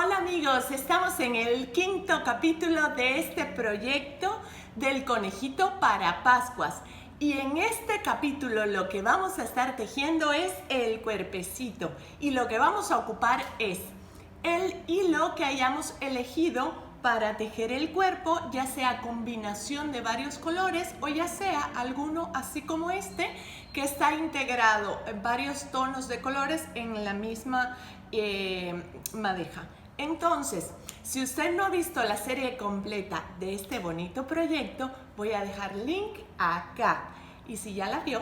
Hola amigos, estamos en el quinto capítulo de este proyecto del conejito para Pascuas. Y en este capítulo lo que vamos a estar tejiendo es el cuerpecito. Y lo que vamos a ocupar es el hilo que hayamos elegido para tejer el cuerpo, ya sea combinación de varios colores o ya sea alguno así como este, que está integrado en varios tonos de colores en la misma madeja. Entonces, si usted no ha visto la serie completa de este bonito proyecto, voy a dejar link acá. Y si ya la vio,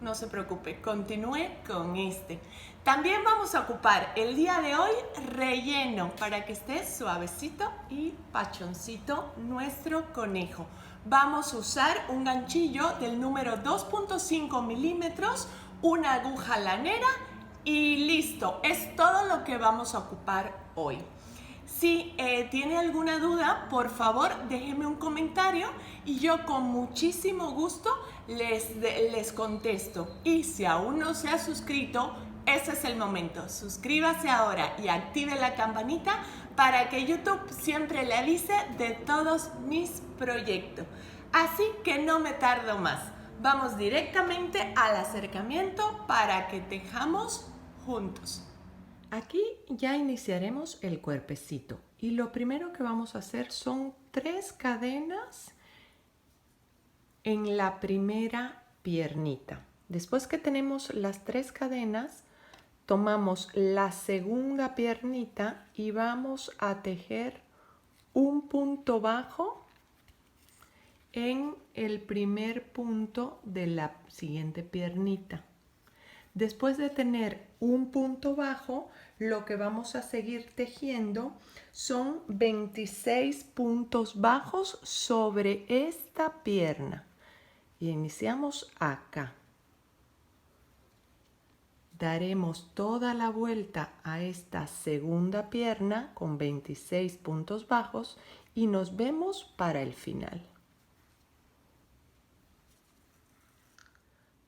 no se preocupe, continúe con este. También vamos a ocupar el día de hoy relleno para que esté suavecito y pachoncito nuestro conejo. Vamos a usar un ganchillo del número 2.5 milímetros, una aguja lanera y listo. Es todo lo que vamos a ocupar hoy. Si tiene alguna duda, por favor déjenme un comentario y yo con muchísimo gusto les contesto. Y si aún no se ha suscrito, ese es el momento. Suscríbase ahora y active la campanita para que YouTube siempre le avise de todos mis proyectos. Así que no me tardo más. Vamos directamente al acercamiento para que tejamos juntos. Aquí ya iniciaremos el cuerpecito y lo primero que vamos a hacer son 3 cadenas en la primera piernita. Después que tenemos las 3 cadenas, tomamos la segunda piernita y vamos a tejer un punto bajo en el primer punto de la siguiente piernita. Después de tener un punto bajo, lo que vamos a seguir tejiendo son 26 puntos bajos sobre esta pierna. Y iniciamos acá. Daremos toda la vuelta a esta segunda pierna con 26 puntos bajos y nos vemos para el final.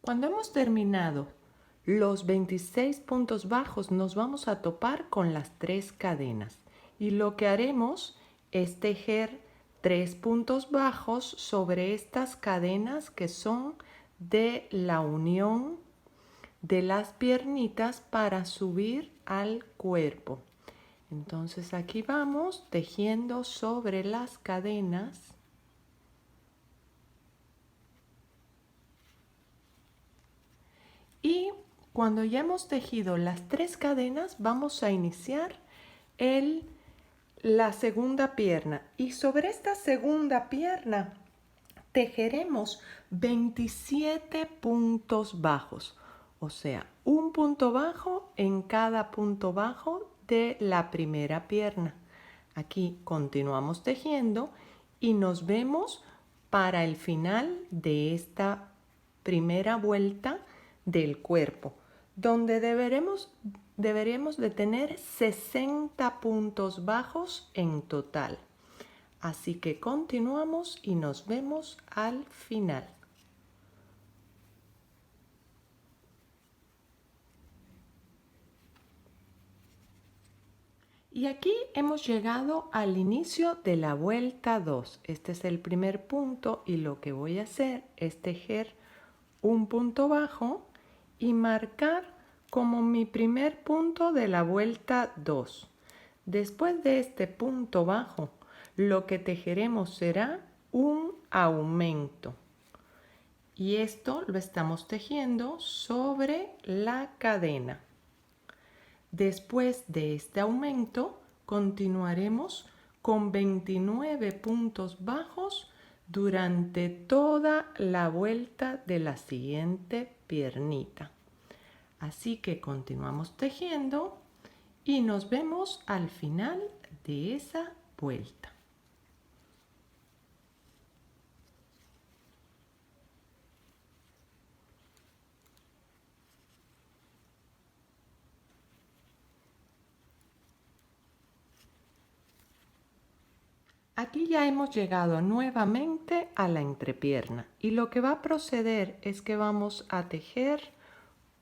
Cuando hemos terminado los 26 puntos bajos, nos vamos a topar con las 3 cadenas y lo que haremos es tejer 3 puntos bajos sobre estas cadenas que son de la unión de las piernitas para subir al cuerpo. Entonces aquí vamos tejiendo sobre las cadenas. Y cuando ya hemos tejido las 3 cadenas, vamos a iniciar la segunda pierna. Y sobre esta segunda pierna tejeremos 27 puntos bajos. O sea, un punto bajo en cada punto bajo de la primera pierna. Aquí continuamos tejiendo y nos vemos para el final de esta primera vuelta del cuerpo, donde deberíamos de tener 60 puntos bajos en total. Así que continuamos y nos vemos al final. Y aquí hemos llegado al inicio de la vuelta 2. Este es el primer punto y lo que voy a hacer es tejer un punto bajo y marcar como mi primer punto de la vuelta 2. Después de este punto bajo, lo que tejeremos será un aumento. Y esto lo estamos tejiendo sobre la cadena. Después de este aumento, continuaremos con 29 puntos bajos durante toda la vuelta de la siguiente piernita. Así que continuamos tejiendo y nos vemos al final de esa vuelta. Aquí ya hemos llegado nuevamente a la entrepierna y lo que va a proceder es que vamos a tejer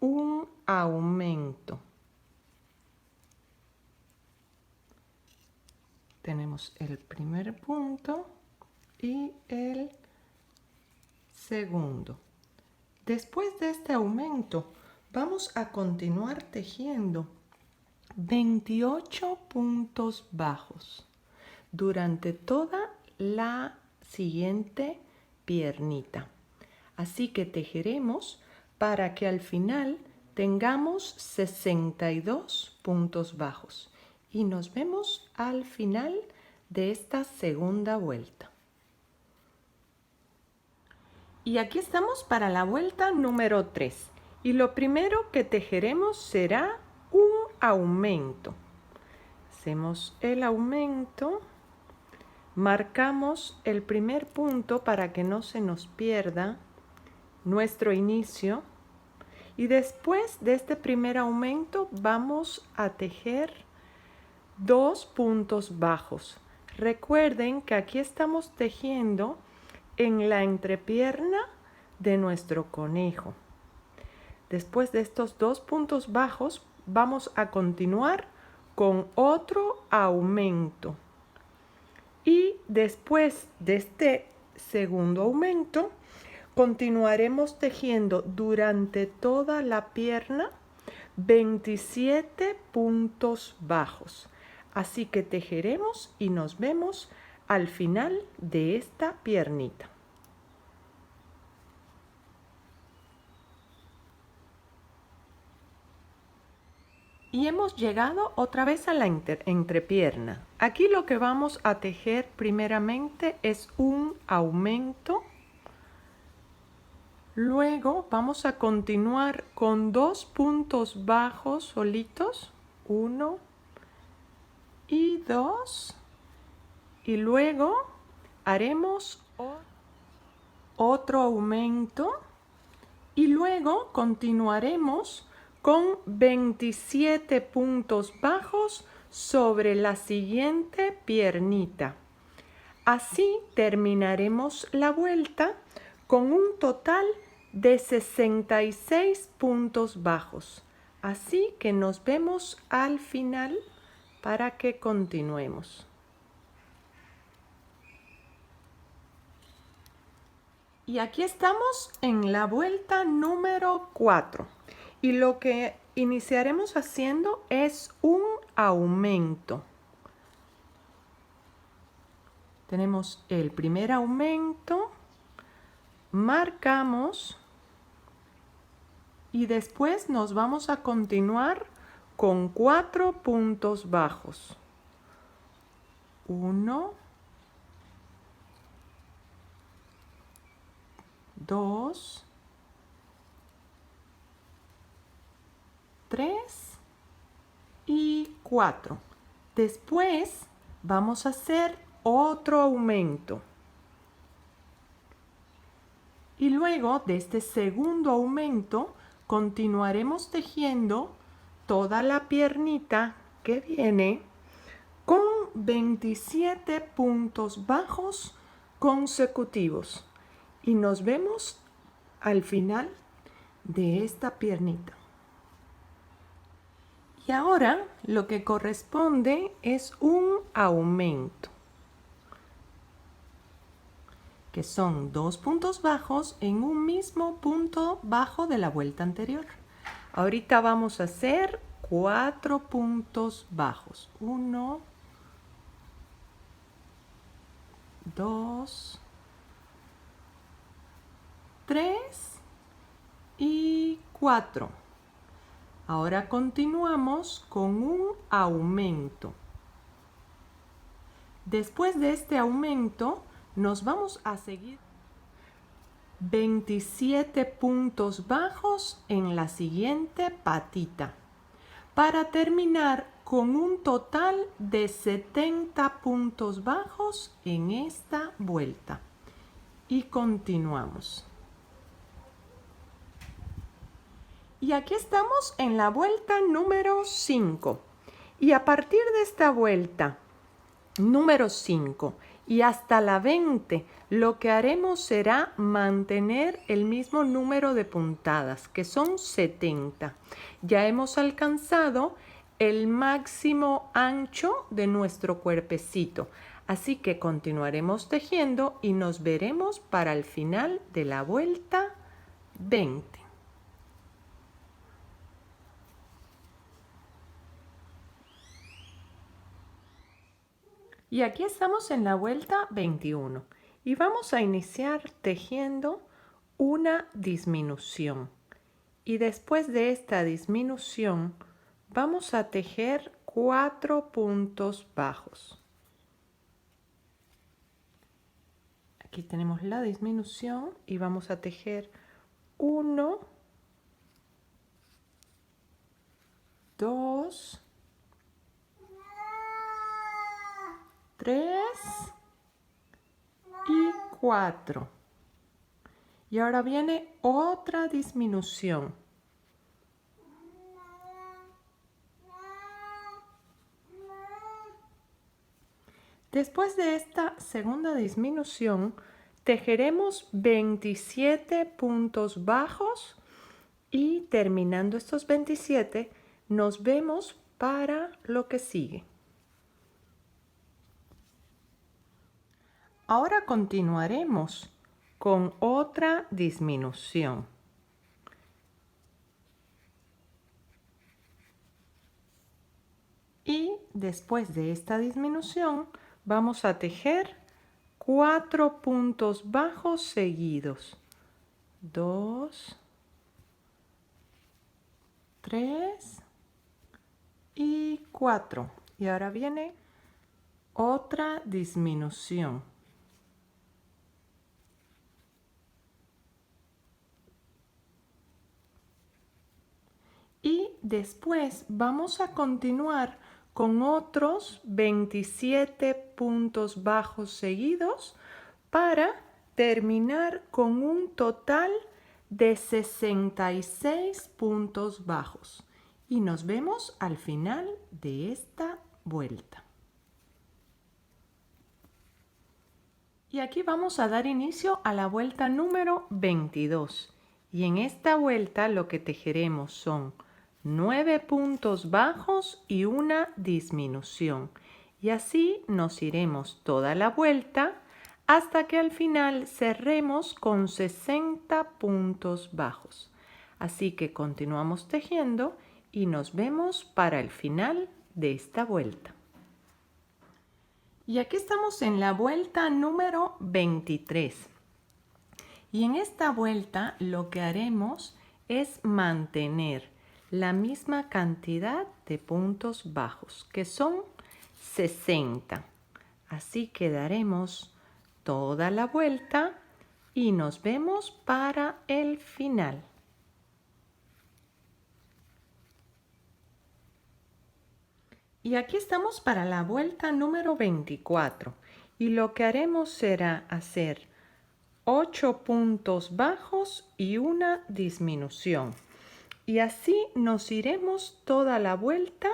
un aumento. tenemos el primer punto y el segundo. Después de este aumento, vamos a continuar tejiendo 28 puntos bajos durante toda la siguiente piernita. Así que tejeremos para que al final tengamos 62 puntos bajos. Y nos vemos al final de esta segunda vuelta. Y aquí estamos para la vuelta número 3. Y lo primero que tejeremos será un aumento. Hacemos el aumento, marcamos el primer punto para que no se nos pierda nuestro inicio. Y después de este primer aumento vamos a tejer 2 puntos bajos. Recuerden que aquí estamos tejiendo en la entrepierna de nuestro conejo. Después de estos 2 puntos bajos, vamos a continuar con otro aumento. Y después de este segundo aumento, continuaremos tejiendo durante toda la pierna 27 puntos bajos. Así que tejeremos y nos vemos al final de esta piernita. Y hemos llegado otra vez a la entrepierna. Aquí lo que vamos a tejer primeramente es un aumento. Luego vamos a continuar con 2 puntos bajos solitos. 1 y 2. Y luego haremos otro aumento. Y luego continuaremos con 27 puntos bajos sobre la siguiente piernita. Así terminaremos la vuelta con un total de 66 puntos bajos. Así que nos vemos al final para que continuemos. Y aquí estamos en la vuelta número 4. Y lo que iniciaremos haciendo es un aumento. Tenemos el primer aumento, marcamos y después nos vamos a continuar con 4 puntos bajos. 1, 2, 3 y 4. Después vamos a hacer otro aumento. Y luego de este segundo aumento continuaremos tejiendo toda la piernita que viene con 27 puntos bajos consecutivos. Y nos vemos al final de esta piernita. Y ahora lo que corresponde es un aumento, que son 2 puntos bajos en un mismo punto bajo de la vuelta anterior. Ahorita vamos a hacer 4 puntos bajos. 1, 2, 3 y 4. Ahora continuamos con un aumento. Después de este aumento, nos vamos a seguir 27 puntos bajos en la siguiente patita, para terminar con un total de 70 puntos bajos en esta vuelta. Y continuamos. Y aquí estamos en la vuelta número 5. Y a partir de esta vuelta número 5 y hasta la 20, lo que haremos será mantener el mismo número de puntadas, que son 70. Ya hemos alcanzado el máximo ancho de nuestro cuerpecito. Así que continuaremos tejiendo y nos veremos para el final de la vuelta 20. Y aquí estamos en la vuelta 21 y vamos a iniciar tejiendo una disminución. Y después de esta disminución vamos a tejer 4 puntos bajos. Aquí tenemos la disminución y vamos a tejer 1, 2, 3 y 4. Y ahora viene otra disminución. Después de esta segunda disminución, tejeremos 27 puntos bajos y terminando estos 27, nos vemos para lo que sigue. Ahora continuaremos con otra disminución. Y después de esta disminución, vamos a tejer 4 puntos bajos seguidos. 2, 3 y 4. Y ahora viene otra disminución. Y después vamos a continuar con otros 27 puntos bajos seguidos para terminar con un total de 66 puntos bajos. Y nos vemos al final de esta vuelta. Y aquí vamos a dar inicio a la vuelta número 22. Y en esta vuelta lo que tejeremos son 9 puntos bajos y una disminución. Y así nos iremos toda la vuelta hasta que al final cerremos con 60 puntos bajos. Así que continuamos tejiendo y nos vemos para el final de esta vuelta. Y aquí estamos en la vuelta número 23. Y en esta vuelta lo que haremos es mantener la misma cantidad de puntos bajos, que son 60. Así que daremos toda la vuelta y nos vemos para el final. Y aquí estamos para la vuelta número 24 y lo que haremos será hacer 8 puntos bajos y una disminución. Y así nos iremos toda la vuelta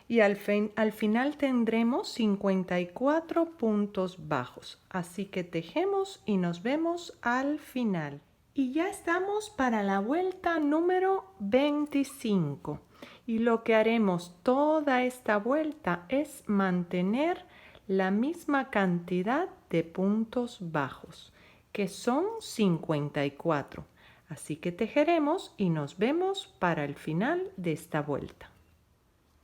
y al final tendremos 54 puntos bajos. Así que tejemos y nos vemos al final. Y ya estamos para la vuelta número 25. Y lo que haremos toda esta vuelta es mantener la misma cantidad de puntos bajos, que son 54. Así que tejeremos y nos vemos para el final de esta vuelta.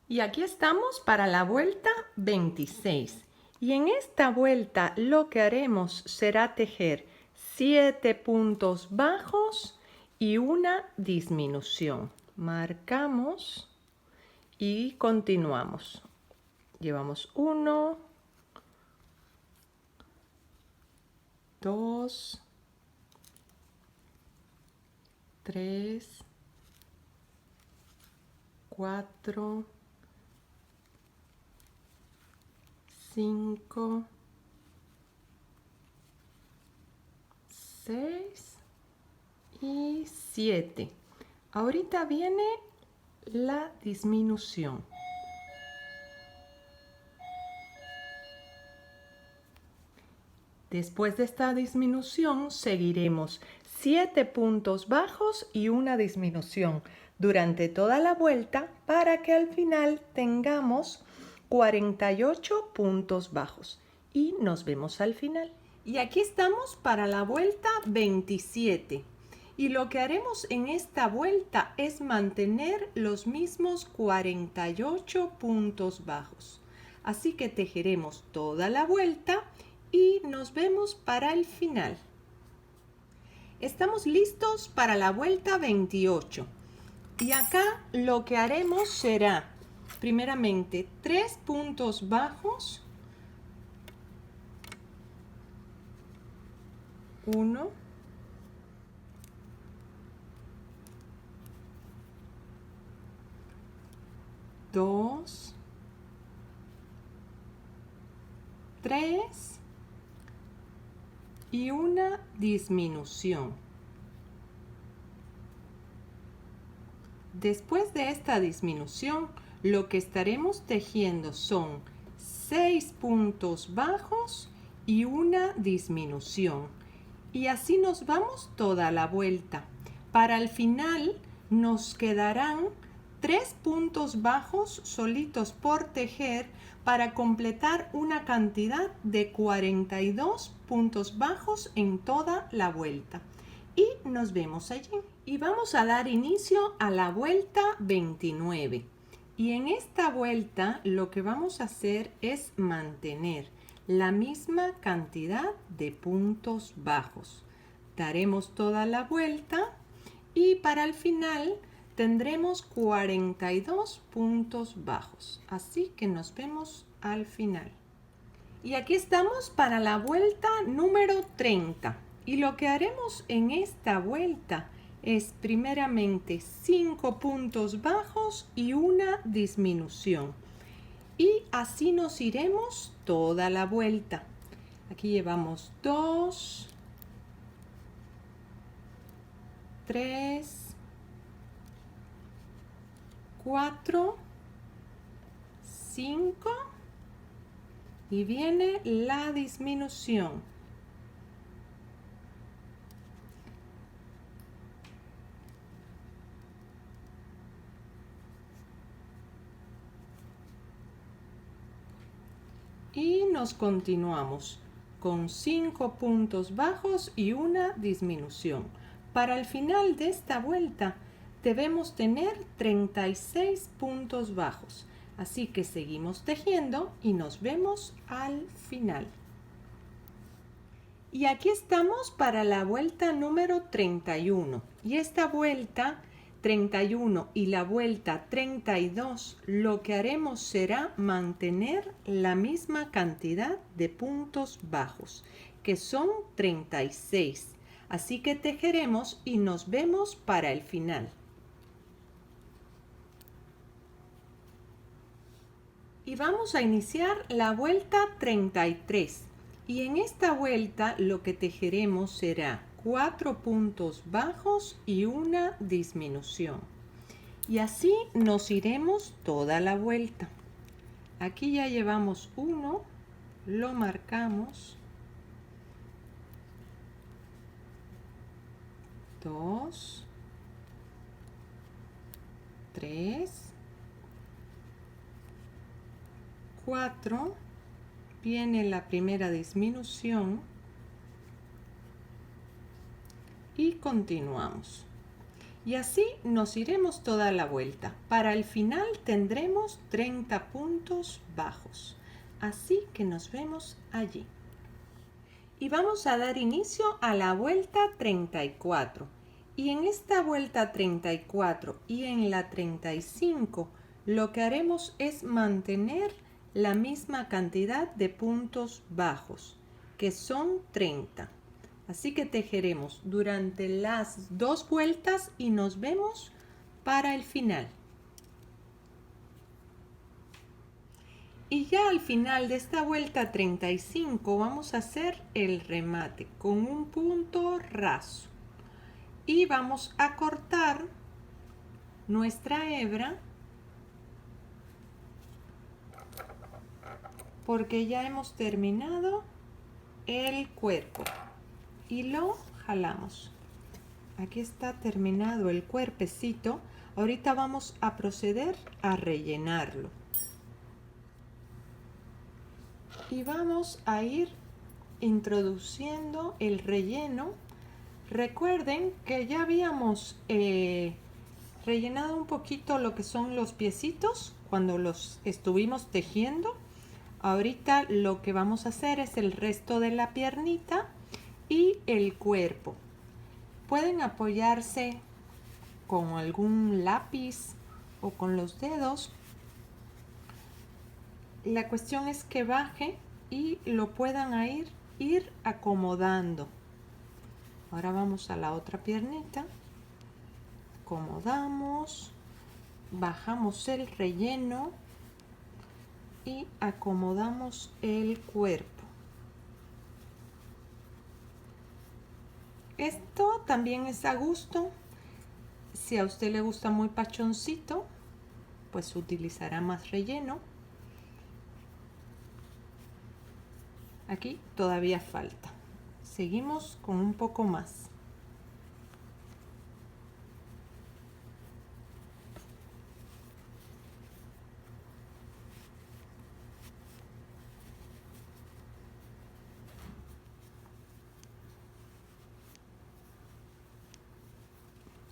Y aquí estamos para la vuelta 26. Y en esta vuelta lo que haremos será tejer 7 puntos bajos y una disminución. Marcamos y continuamos. Llevamos 1, 2, 3, 4, 5, 6 y 7. Ahorita viene la disminución. Después de esta disminución seguiremos 7 puntos bajos y una disminución durante toda la vuelta para que al final tengamos 48 puntos bajos. Y nos vemos al final. Y aquí estamos para la vuelta 27. Y lo que haremos en esta vuelta es mantener los mismos 48 puntos bajos. Así que tejeremos toda la vuelta y nos vemos para el final. Estamos listos para la vuelta 28. Y acá lo que haremos será, primeramente, 3 puntos bajos. 1, 2, 3 y una disminución. Después de esta disminución, lo que estaremos tejiendo son 6 puntos bajos y una disminución. Y así nos vamos toda la vuelta. Para el final nos quedarán 3 puntos bajos solitos por tejer para completar una cantidad de 42 puntos bajos en toda la vuelta. Y nos vemos allí. Y vamos a dar inicio a la vuelta 29. Y en esta vuelta lo que vamos a hacer es mantener la misma cantidad de puntos bajos. Daremos toda la vuelta y para el final tendremos 42 puntos bajos. Así que nos vemos al final. Y aquí estamos para la vuelta número 30. Y lo que haremos en esta vuelta es primeramente 5 puntos bajos y una disminución. Y así nos iremos toda la vuelta. Aquí llevamos 2, 3, 4, 5 y viene la disminución. Y nos continuamos con 5 puntos bajos y una disminución. Para el final de esta vuelta debemos tener 36 puntos bajos. Así que seguimos tejiendo y nos vemos al final. Y aquí estamos para la vuelta número 31. Y esta vuelta 31 y la vuelta 32, lo que haremos será mantener la misma cantidad de puntos bajos, que son 36. Así que tejeremos y nos vemos para el final. Y vamos a iniciar la vuelta 33. Y en esta vuelta lo que tejeremos será 4 puntos bajos y una disminución. Y así nos iremos toda la vuelta. Aquí ya llevamos 1, lo marcamos. 2, 3, 4, viene la primera disminución y continuamos. Y así nos iremos toda la vuelta. Para el final tendremos 30 puntos bajos. Así que nos vemos allí. Y vamos a dar inicio a la vuelta 34. Y en esta vuelta 34 y en la 35, lo que haremos es mantener la misma cantidad de puntos bajos, que son 30. Así que tejeremos durante las 2 vueltas y nos vemos para el final. Y ya al final de esta vuelta 35 vamos a hacer el remate con un punto raso. Y vamos a cortar nuestra hebra porque ya hemos terminado el cuerpo y lo jalamos. Aquí está terminado el cuerpecito. Ahorita vamos a proceder a rellenarlo. Y vamos a ir introduciendo el relleno. Recuerden que ya habíamos rellenado un poquito lo que son los piecitos cuando los estuvimos tejiendo. Ahorita lo que vamos a hacer es el resto de la piernita y el cuerpo. Pueden apoyarse con algún lápiz o con los dedos. La cuestión es que baje y lo puedan ir acomodando. Ahora vamos a la otra piernita. Acomodamos, bajamos el relleno y acomodamos el cuerpo. Esto también es a gusto. Si a usted le gusta muy pachoncito, pues utilizará más relleno. Aquí todavía falta. Seguimos con un poco más.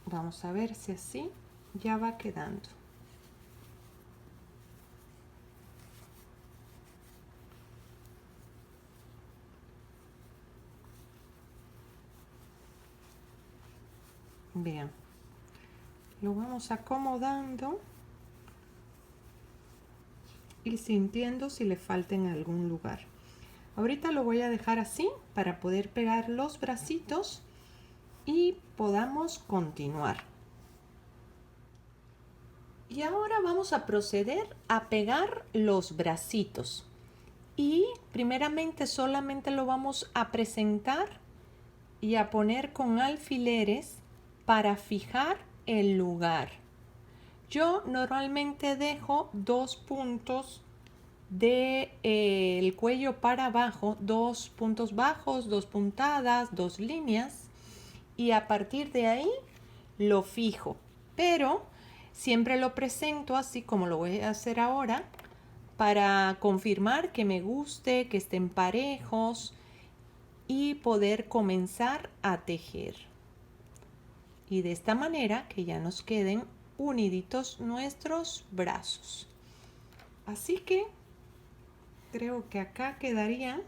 Vamos a ver si así ya va quedando. Bien, lo vamos acomodando y sintiendo si le falta en algún lugar. Ahorita lo voy a dejar así para poder pegar los bracitos y podamos continuar. Y ahora vamos a proceder a pegar los bracitos. Y primeramente solamente lo vamos a presentar y a poner con alfileres para fijar el lugar. Yo normalmente dejo 2 puntos del cuello para abajo, 2 puntos bajos, 2 puntadas, 2 líneas, y a partir de ahí lo fijo, pero siempre lo presento así como lo voy a hacer ahora para confirmar que me guste, que estén parejos y poder comenzar a tejer. Y de esta manera que ya nos queden uniditos nuestros brazos. Así que creo que acá quedarían.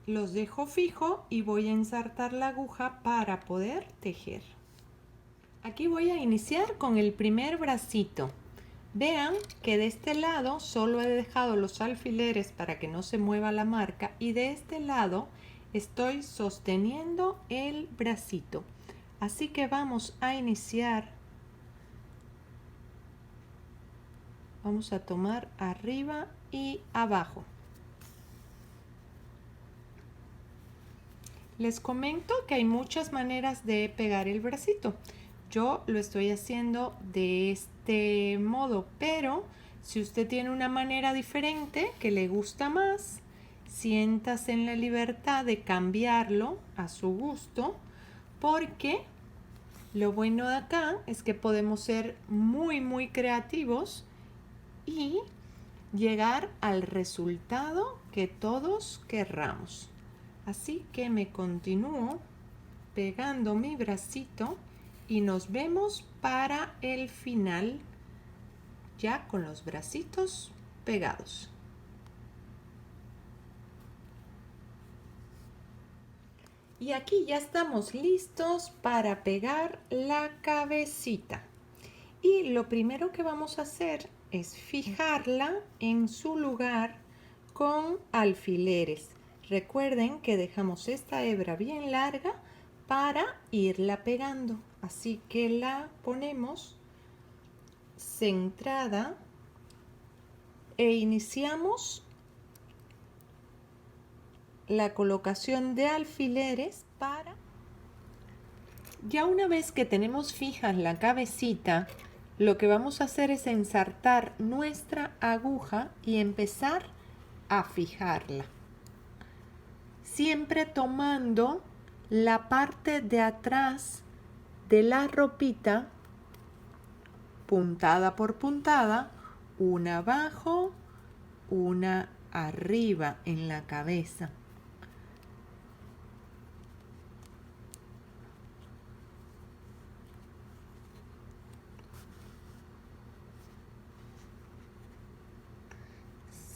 Los dejo fijo y voy a ensartar la aguja para poder tejer. Aquí voy a iniciar con el primer bracito. Vean que de este lado solo he dejado los alfileres para que no se mueva la marca y de este lado estoy sosteniendo el bracito. Así que vamos a iniciar. Vamos a tomar arriba y abajo. Les comento que hay muchas maneras de pegar el bracito. Yo lo estoy haciendo de este modo, pero si usted tiene una manera diferente que le gusta más, siéntase en la libertad de cambiarlo a su gusto, porque lo bueno de acá es que podemos ser muy creativos y llegar al resultado que todos querramos. Así que me continúo pegando mi bracito y nos vemos para el final ya con los bracitos pegados. Y aquí ya estamos listos para pegar la cabecita. Y lo primero que vamos a hacer es fijarla en su lugar con alfileres. Recuerden que dejamos esta hebra bien larga para irla pegando. Así que la ponemos centrada e iniciamos la colocación de alfileres para... Ya una vez que tenemos fija la cabecita, lo que vamos a hacer es ensartar nuestra aguja y empezar a fijarla. Siempre tomando la parte de atrás de la ropita, puntada por puntada, una abajo, una arriba en la cabeza.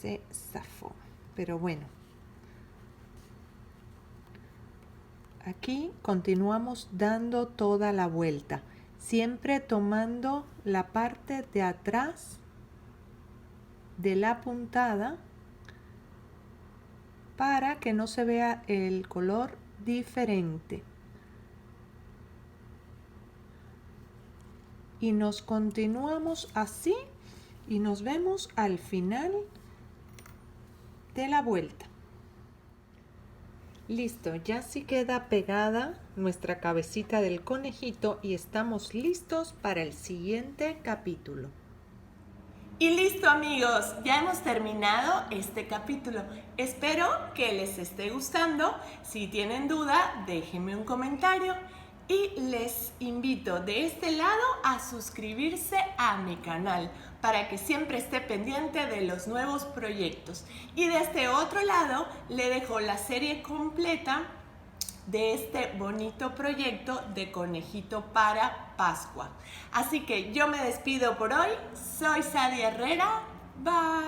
Se zafó, pero bueno. Aquí continuamos dando toda la vuelta, siempre tomando la parte de atrás de la puntada para que no se vea el color diferente. Y nos continuamos así y nos vemos al final de la vuelta. Listo, ya sí queda pegada nuestra cabecita del conejito y estamos listos para el siguiente capítulo. Y listo, amigos, ya hemos terminado este capítulo. Espero que les esté gustando. Si tienen duda, déjenme un comentario y les invito de este lado a suscribirse a mi canal para que siempre esté pendiente de los nuevos proyectos. Y de este otro lado le dejo la serie completa de este bonito proyecto de Conejito para Pascua. Así que yo me despido por hoy. Soy Sadia Herrera. Bye.